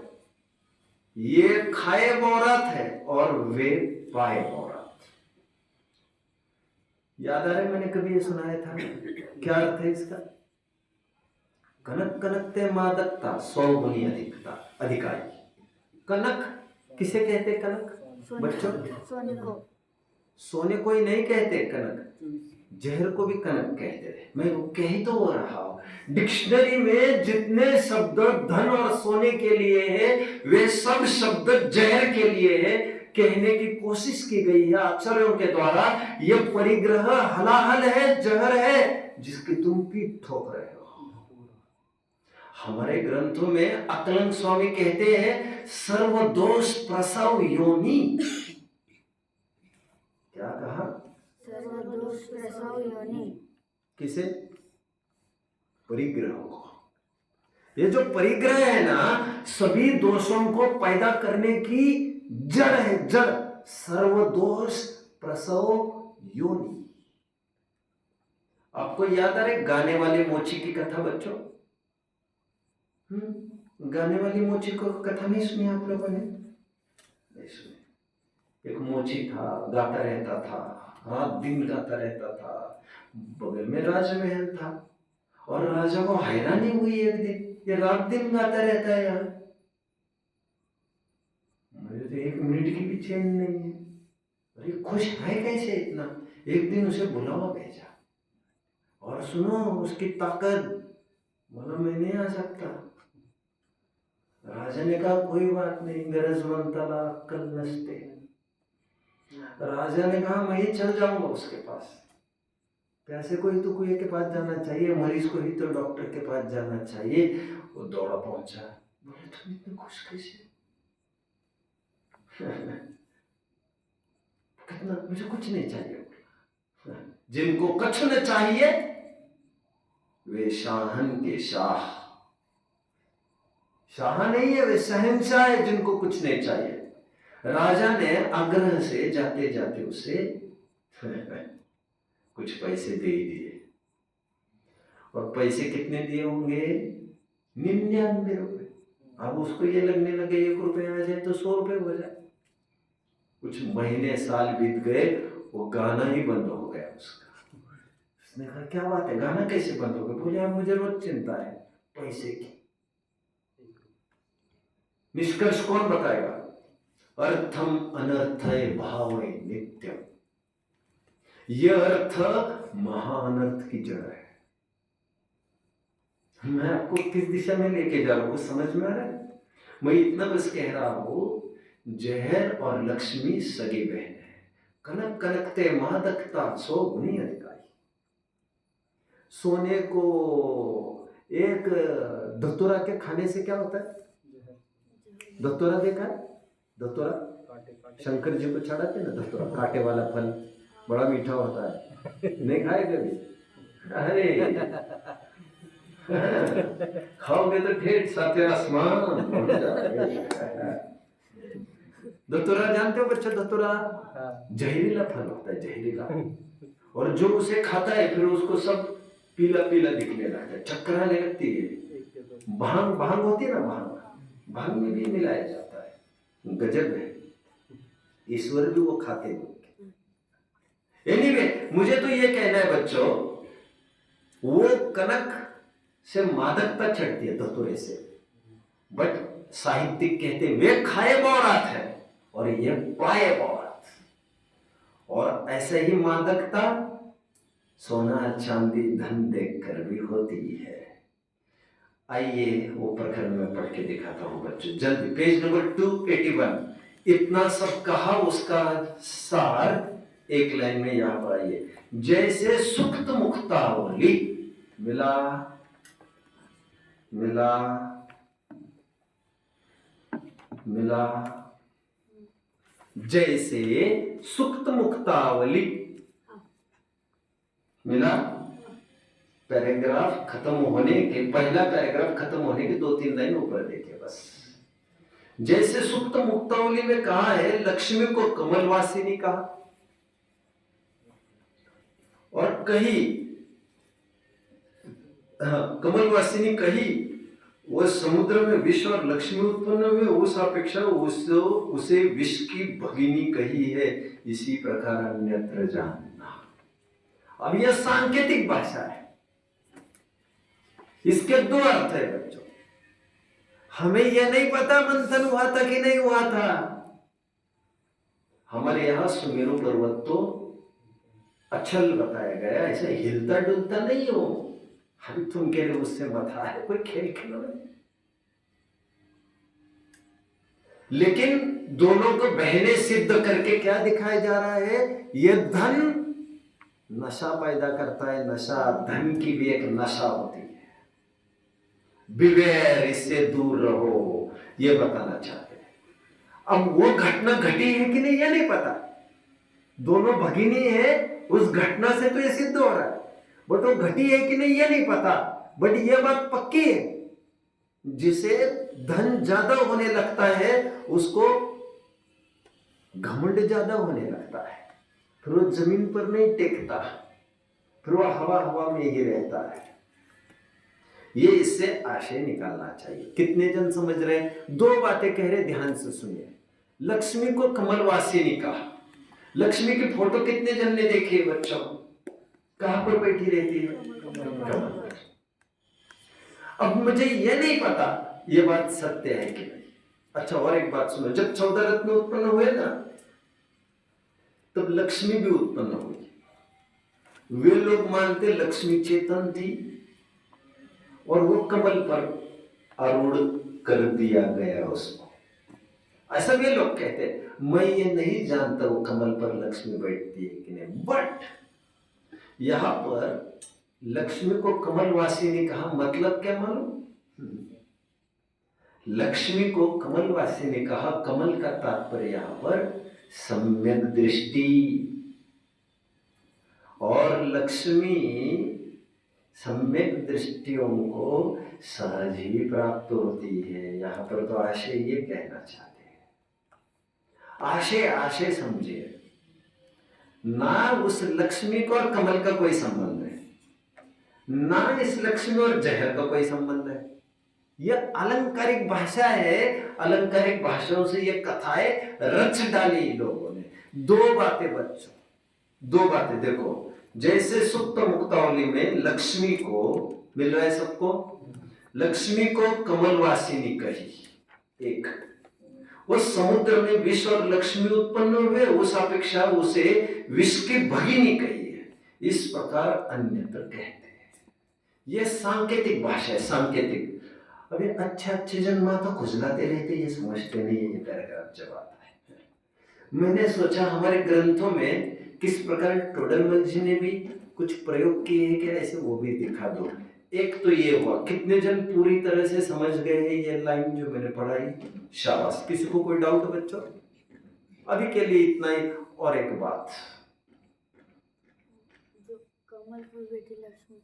ये खाए बोरात है और वे पाए बोरात। याद आ रहा है? मैंने कभी ये सुनाया था, क्या अर्थ है इसका? कनक कनकते मादकता सो गुनी अधिकाई। कनक किसे कहते? कनक बच्चों, सोने को, सोने को ही नहीं कहते कनक, जहर को भी कनक कहते हैं। मैं वो कह ही तो हो रहा हूं, डिक्शनरी में जितने शब्द धन और सोने के लिए है वे सब शब्द जहर के लिए है। कहने की कोशिश की गई है अक्षरों के द्वारा, यह परिग्रह हलाहल है, जहर है जिसकी तुम पीठ ठोक रहे हो। हमारे ग्रंथों में अकलंग स्वामी कहते हैं सर्वदोष प्रसव योनि। क्या कहा? सर्वदोष प्रसव योनि। किसे? परिग्रह को। ये जो परिग्रह है ना, सभी दोषों को पैदा करने की जड़ है, जड़। सर्वदोष प्रसव योनि। आपको याद आ रहे गाने वाले मोची की कथा बच्चों? गाने वाली मोची को कथा नहीं सुनी आप लोगों ने? नहीं सुनी। एक मोची था, गाता रहता था, रात दिन गाता रहता था। बगल में राजमहल था और राजा को हैरानी हुई एक दिन, ये रात दिन गाता रहता है यार, मुझे तो एक मिनट की भी चैन नहीं है। अरे खुश है कैसे इतना? एक दिन उसे बुलावा भेजा और सुनो उसकी ताकत। बोला मैं नहीं आ सकता। राजा ने कहा कोई बात नहीं, गरजवंताला अक्कल नसते। राजा ने कहा मैं ही चल जाऊंगा उसके पास। पैसे को ही तो कोई के पास जाना चाहिए, मरीज को ही तो डॉक्टर के पास जाना चाहिए। वो दौड़ा पहुंचा। बोले तुम इतने खुश कैसे? कितना? मुझे कुछ नहीं चाहिए। जिनको कुछ न चाहिए वे शाहन के शाह। शाह नहीं है, वे शहंशाह है जिनको कुछ नहीं चाहिए। राजा ने आग्रह से जाते जाते उसे कुछ पैसे दे दिए। और पैसे कितने दिए होंगे? 99 रुपए। अब उसको ये लगने लगे 1 रुपया आ जाए तो 100 रुपए हो जाए। कुछ महीने साल बीत गए, वो गाना ही बंद हो गया उसका। उसने कहा क्या बात है, गाना कैसे बंद हो गया? बोले अब मुझे रोज चिंता है पैसे की। निष्कर्ष कौन बताएगा? अर्थम अनर्थय भावय नित्यम। यह अर्थ महाअनर्थ की जड़ है। मैं आपको किस दिशा में लेके जा रहा हूं समझ में आ रहा है? मैं इतना बस कह रहा हूं, जहर और लक्ष्मी सगी बहन है। कनक कनकते मादकता सो गुनी अधिकारी। सोने को एक धतूरा के खाने से क्या होता है? धतूरा देखा है? धतूरा शंकर जी को चढ़ाते ना, धतूरा कांटे वाला फल, बड़ा मीठा होता है। नहीं खाए कभी? अरे खाओगे तो ठेठ साथे आसमान पहुंच जाओगे। धतूरा जानते हो बच्चे? धतूरा जहरीला फल होता है, जहरीला। और जो उसे खाता है फिर उसको सब पीला पीला दिखने लगता है, चक्कर आने लगती है। एक के दो भांग भांग होती है ना, भांग में भी मिलाया जाता है, गजब है। ईश्वर भी वो खाते होंगे। एनीवे, मुझे तो ये कहना है बच्चों, वो कनक से मादकता चढ़ती है धतूरे से, बट साहित्यिक कहते हैं वे खाए बौरात है और ये पाए बौरात। और ऐसे ही मादकता सोना चांदी धन देखकर भी होती है। आइए वो प्रकरण में पढ़ के दिखाता हूं बच्चों, जल्दी, पेज नंबर 281। इतना सब कहा, उसका सार एक लाइन में यहां पर आइए। जैसे सुप्त मुक्तावली, मिला मिला मिला, जैसे सुप्त मुक्तावली, मिला। पैराग्राफ खत्म होने के, पहला पैराग्राफ खत्म होने के 2-3 लाइन ऊपर देखिए बस। जैसे सुप्त मुक्तावली में कहा है लक्ष्मी को कमलवासिनी कहा, और कही कमलवासिनी कही, वो समुद्र में विष और लक्ष्मी उत्पन्न हुए, उस अपेक्षा उसे विष की भगिनी कही है, इसी प्रकार अन्यत्र जानना। अब यह सांकेतिक भाषा है, इसके 2 अर्थ है बच्चों। हमें यह नहीं पता मंथन हुआ था कि नहीं हुआ था। हमारे यहां सुमेरु पर्वत तो अचल बताया गया, ऐसे हिलता डुलता नहीं हो। हम तुम कह रहे उससे मथा है, कोई खेल खेलो नहीं। लेकिन दोनों को बहने सिद्ध करके क्या दिखाया जा रहा है, यह धन नशा पैदा करता है। नशा, धन की भी एक नशा होती है, बिवेर, इससे दूर रहो, ये बताना चाहते हैं। अब वो घटना घटी है कि नहीं ये नहीं पता, दोनों भगिनी है, उस घटना से तो ये सिद्ध हो रहा है, बट वो घटी है कि नहीं ये नहीं पता। बट ये बात पक्की है, जिसे धन ज्यादा होने लगता है उसको घमंड ज्यादा होने लगता है, फिर वो जमीन पर नहीं टेकता, फिर वो हवा हवा में ही रहता है। ये इससे आशय निकालना चाहिए। कितने जन समझ रहे हैं? 2 बातें कह रहे, ध्यान से सुनिए। लक्ष्मी को कमलवासिनी कहा। लक्ष्मी की फोटो कितने जन ने देखी है बच्चों? कहां पर बैठी रहती है? कमल। अब मुझे यह नहीं पता ये बात सत्य है कि नहीं। अच्छा, और एक बात सुनो, जब 14 रत्न उत्पन्न हुए ना, तब लक्ष्मी भी उत्पन्न हुई। वे लोग मानते लक्ष्मी चेतन थी और वो कमल पर आरूढ़ कर दिया गया उसको, ऐसा वे लोग कहते। मैं ये नहीं जानता वो कमल पर लक्ष्मी बैठती है कि नहीं, बट यहां पर लक्ष्मी को कमलवासिनी कहा, मतलब क्या मालूम? लक्ष्मी को कमलवासिनी कहा, कमल का तात्पर्य यहां पर सम्यक दृष्टि, और लक्ष्मी सम्यक दृष्टियों को सहज ही प्राप्त होती है। यहां पर तो आशय ये कहना चाहते हैं, आशय आशय समझिए ना, उस लक्ष्मी को और कमल का कोई संबंध है ना, इस लक्ष्मी और जहर का कोई संबंध है। यह अलंकारिक भाषा है, अलंकारिक भाषाओं से ये कथाएं रच डाली लोगों ने। 2 बातें बच्चों, 2 बातें देखो। जैसे सुप्त मुक्तावली में लक्ष्मी को, मिल रहा है सबको, लक्ष्मी को कमलवासिनी कही, एक, उस समुद्र में विष और लक्ष्मी उत्पन्न हुए, उस अपेक्षा उसे विष की भगिनी कही है, इस प्रकार अन्यत्र कहते हैं। यह सांकेतिक भाषा है, सांकेतिक। अभी अच्छे जन माता खुजलाते रहते, ये समझते नहीं है ये पैराग्राफ जब आता है। मैंने सोचा हमारे ग्रंथों में किस प्रकार टोडरमल जी ने भी कुछ प्रयोग किए हैं क्या, ऐसे वो भी दिखा दो। एक तो ये हुआ, कितने जन पूरी तरह से समझ गए हैं ये लाइन जो मैंने पढ़ाई? शाबाश। किसी को कोई डाउट बच्चों? अभी के लिए इतना ही। और एक बात, जो कमल पर बैठी लक्ष्मी,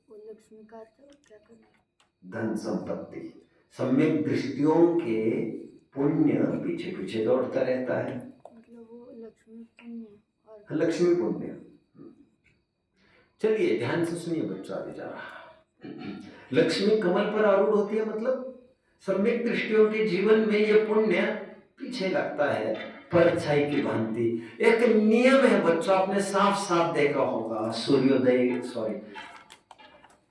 वो लक्ष्मी का क्या करना? धन संपत्ति, सम्यक दृष्टियों के पुण्य पीछे पीछे दौड़ता रहता है। मतलब वो लक्ष्मी पुण्य और लक्ष्मी पुण्य, चलिए ध्यान से सुनिए बच्चों, आगे जा रहा। लक्ष्मी कमल पर आरूढ़ होती है, मतलब सम्यक दृष्टियों के जीवन में ये पुण्य पीछे लगता है परछाई की भांति। एक नियम है बच्चों, आपने साफ साफ देखा होगा, सूर्योदय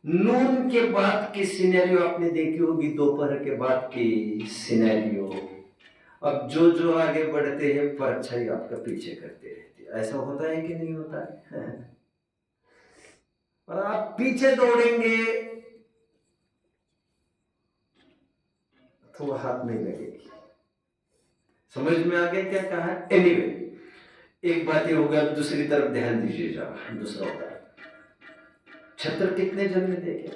नून के बाद की सिनेरियो आपने देखी होगी, दोपहर के बाद की सिनेरियो। अब जो जो आगे बढ़ते हैं परछाई आपका पीछे करते रहती है। ऐसा होता है कि नहीं होता है? और आप पीछे दौड़ेंगे तो हाथ नहीं लगेगी। समझ में आ गया क्या कहा है? एनीवे, एक बात ये होगा, दूसरी तरफ ध्यान दीजिए जरा। दूसरा होता है छत्र कितने जन ने देखे?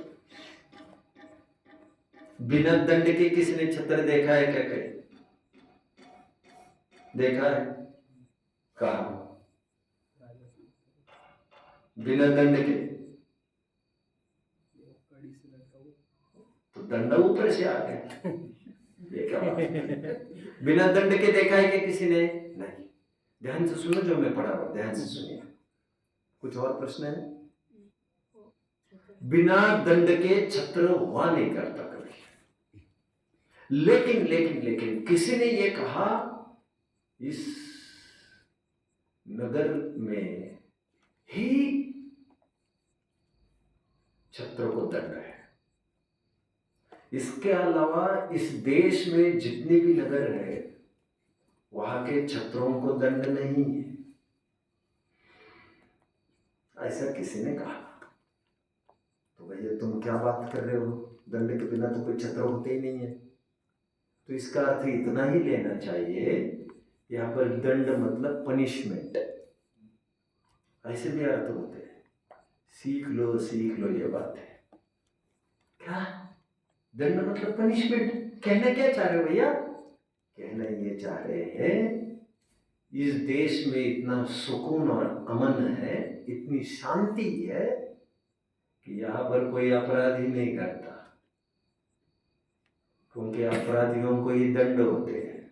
बिना दंड के किसी ने छत्र देखा है क्या? कहीं देखा है? कहा? बिना दंड के तो दंड ऊपर से आ गया। ये क्या बात है? बिना दंड के देखा है कि किसी ने? नहीं। ध्यान से सुनो जो मैं पढ़ा रहा हूं, ध्यान से सुनिए। कुछ और प्रश्न है? बिना दंड के छत्र हुआ नहीं करता कभी। लेकिन लेकिन लेकिन किसी ने ये कहा इस नगर में ही छत्र को दंड है। इसके अलावा इस देश में जितने भी नगर है वहां के छत्रों को दंड नहीं है, ऐसा किसी ने कहा। तो भैया तुम क्या बात कर रहे हो, दंड के बिना तो कोई छत्र होते ही नहीं है। तो इसका अर्थ इतना ही लेना चाहिए, यहाँ पर दंड मतलब पनिशमेंट, ऐसे भी अर्थ होते हैं। सीख लो ये बात है। क्या दंड मतलब पनिशमेंट? कहना क्या चाह रहे हो भैया? कहना ये चाह रहे हैं इस देश में इतना सुकून और अमन है, इतनी शांति है कि यहाँ पर कोई अपराध ही नहीं करता, क्योंकि अपराधियों को ही दंड होते हैं।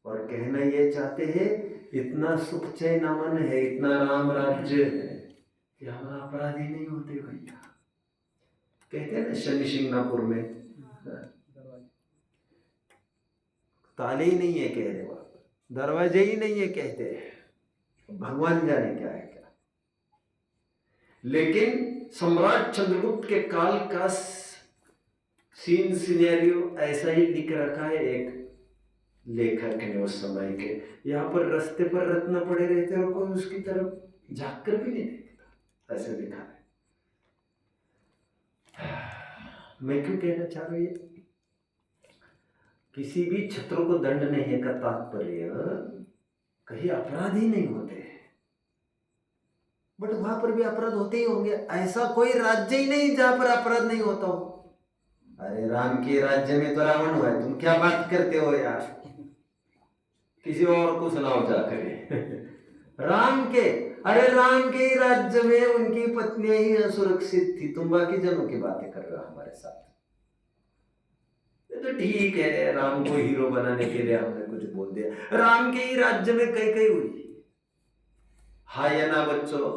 और कहना ये चाहते हैं इतना सुख चैन अमन है, इतना राम राज्य है कि हमारा अपराध ही नहीं होते भैया। कहते हैं ना शनि शिंगणापुर में ताले ही नहीं है, कह रहे वहां दरवाजे ही नहीं है, कहते हैं भगवान जाने क्या है क्या। लेकिन सम्राट चंद्रगुप्त के काल का सीन सिनेरियो ऐसा ही लिख रखा है एक लेखक ने उस समय के। यहाँ पर रास्ते पर रत्न पड़े रहते और कोई उसकी तरफ झाँक कर भी नहीं देखता, ऐसे लिखा है। मैं क्यों कहना चाह रहा हूं ये? किसी भी छत्र को दंड नहीं है का तात्पर्य कहीं अपराध ही नहीं होते, बट वहां पर भी अपराध होते ही होंगे। ऐसा कोई राज्य ही नहीं जहां पर अपराध नहीं होता हो। अरे राम के राज्य में तो रावण हुआ है, तुम क्या बात करते हो यार? किसी और को सुनाओ जाकर। राम के ही राज्य में उनकी पत्नियां ही असुरक्षित थी, तुम बाकी जनों की बातें कर रहे हो हमारे साथ। तो ठीक है, राम को हीरो बनाने के लिए हमने कुछ बोल दिया। राम के ही राज्य में कई कई हुई, हाँ या ना बच्चों?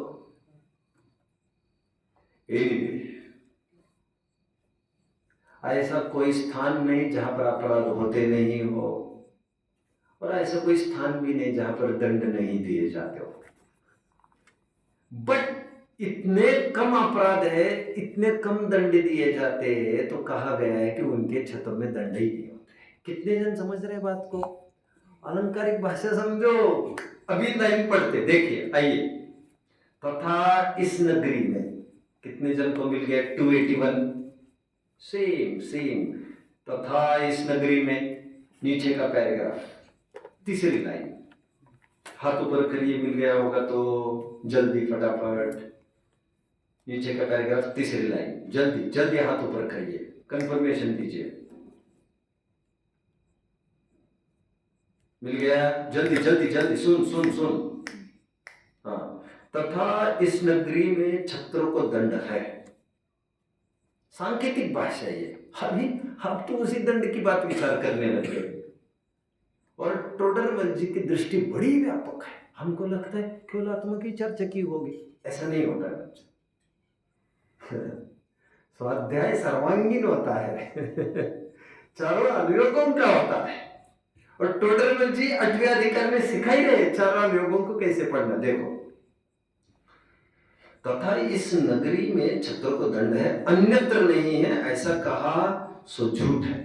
ऐसा कोई स्थान नहीं जहां पर अपराध होते नहीं हो, और ऐसा कोई स्थान भी नहीं जहां पर दंड नहीं दिए जाते हो। बट इतने कम अपराध है, इतने कम दंड दिए जाते हैं, तो कहा गया है कि उनके छत्रों में दंड ही नहीं होते। कितने जन समझ रहे बात को? अलंकारिक भाषा समझो। अभी लाइन पढ़ते देखिए, आइए। तथा इस नगरी में कितने जन को मिल गया? 281। सेम। तथा इस नगरी में, नीचे का पैराग्राफ, तीसरी लाइन, हाथ ऊपर करिए, मिल गया होगा तो जल्दी फटाफट। नीचे का पैराग्राफ, तीसरी लाइन, जल्दी हाथ ऊपर करिए, कंफर्मेशन दीजिए। मिल गया? जल्दी सुन। हाँ, तथा इस नगरी में छत्रों को दंड है। सांकेतिक भाषा ये। अभी हम तो उसी दंड की बात विचार करने लगे, और टोडरमल जी की दृष्टि बड़ी व्यापक है। हमको लगता है केवल आत्मा की चर्चा की होगी, ऐसा नहीं होता है बच्चा। स्वाध्याय सर्वांगीण होता है, चारों अवयवों का होता है। और टोडरमल जी 8वें अधिकार में सिखा ही रहे चारों अवयवों को कैसे पढ़ना। देखो, तथा इस नगरी में छत्रों को दंड है, अन्यत्र नहीं है, ऐसा कहा सो झूठ है।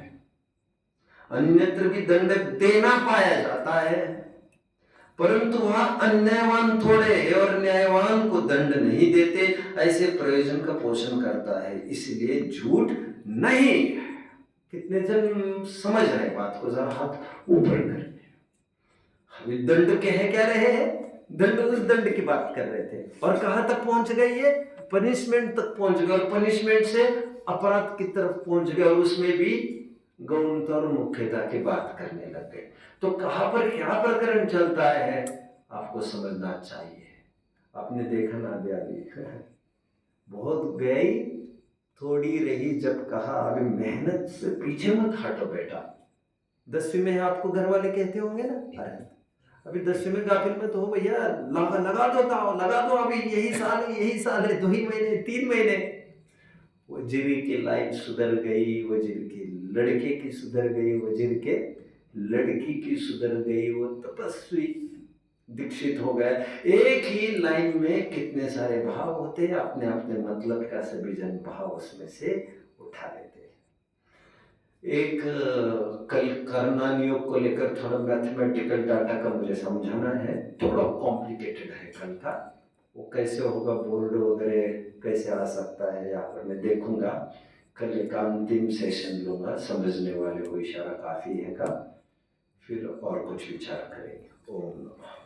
अन्यत्र भी दंड देना पाया जाता है, परंतु वहां अन्यायवान थोड़े है और न्यायवान को दंड नहीं देते, ऐसे प्रयोजन का पोषण करता है, इसलिए झूठ नहीं। कितने जन समझ रहे बात को, जरा हाथ ऊपर कर। अभी दंड कह क्या रहे हैं, दंड उस दंड की बात कर रहे थे, और कहां तक पहुंच गए, ये पनिशमेंट तक पहुंच गए, और पनिशमेंट से अपराध की तरफ पहुंच गए, और उसमें भी गौणता और मुख्यता की बात करने लग गए। तो कहां पर क्या प्रकरण चलता है आपको समझना चाहिए। आपने देखा ना अभी बहुत गई थोड़ी रही, जब कहा अभी मेहनत से पीछे मत हटो बेटा। 10वीं में आपको घर वाले कहते होंगे ना, अरे अभी 10वीं में गाफिल में तो हो भैया, लगा दो दाव, लगा दो, अभी यही साल है, 2 ही महीने 3 महीने। वो जीवी की लाइफ सुधर गई, वो जीवी की लड़के की सुधर गई, वो जीवी के लड़की की सुधर गई, वो तपस्वी दीक्षित हो गए। एक ही लाइन में कितने सारे भाव होते हैं, अपने अपने मतलब का सभी जन भाव उसमें से उठा लेते हैं। एक कल कर्णन योग को लेकर थोड़ा मैथमेटिकल डाटा का मुझे समझाना है, थोड़ा कॉम्प्लिकेटेड है कल का, वो कैसे होगा, बोर्ड वगैरह कैसे आ सकता है, यहाँ पर मैं देखूंगा। कल एक अंतिम सेशन लूंगा, समझने वाले को इशारा काफी है का, फिर और कुछ विचार करेंगे। ओम नमः।